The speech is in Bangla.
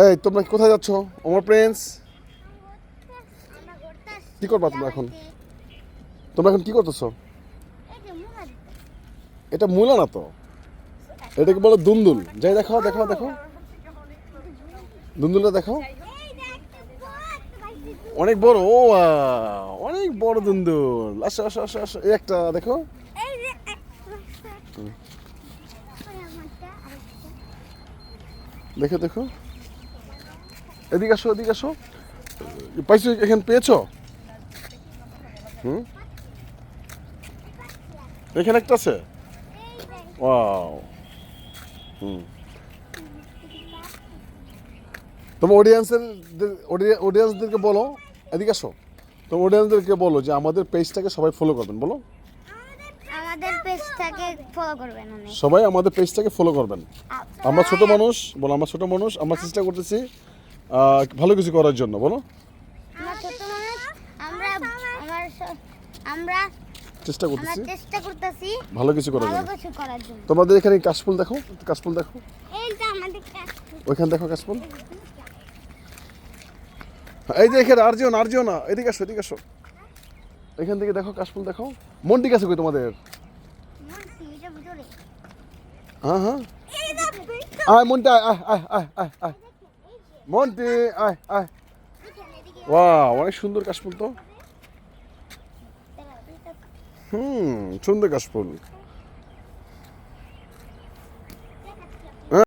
এই তোমরা কোথায় যাচ্ছ আমার প্রিন্স? কি করবা তোমরা এখন? তোমরা এখন কি করতেছো? এটা মূলা না তো, এটাকে বলো দুন্দুল। যাই দেখাও দেখাও দেখো, দুন্দুলটা দেখো, অনেক বড়। ও অনেক বড় দুন্দুল। আসো আসো আসো আসো, এই একটা দেখো। দেখো দেখো, এদিকে আসো এদিকে আসো। পাইছো? এখানে পেয়েছো? হুম, এখানে একটা আছে। ওয়াও। হুম, তোমার অডিয়েন্সদেরকে বলো, এদিকে আসো। তো অডিয়েন্সদেরকে বলো যে আমাদের পেজটাকে সবাই ফলো করবেন, বলো। আমাদের পেজটাকে ফলো করবেন অনেক। সবাই আমাদের পেজটাকে ফলো করবেন। আমরা ছোট মানুষ, বলো আমরা ছোট মানুষ, আমরা চেষ্টা করতেছি ভালো কিছু করার জন্য, বলো। আমরা ছোট মানুষ, আমরা আমরা চেষ্টা আমরা করতেছি চেষ্টা করতেছি ভালো কিছু করার ভালো জন্য। কিছু করার জন্য। তোমাদের এখানে কাশফুল দেখো, কাশফুল দেখো, এইটা আমাদের ওইখানে দেখো কাশফুল। এই যে এখানে আর যেও না, আর যেও না, এদিকে আসো এদিকে আসো। এখান থেকে দেখো কাশফুল দেখো। মন্টি কাছে কই তোমাদের? হ্যাঁ হ্যাঁ, আয় মন্টি, আয় আয় আয় আয় আয় আয়, মন্টি আয় আয়। ওয়াও, অনেক সুন্দর কাশফুল তো। সুন্দর কাশফুল।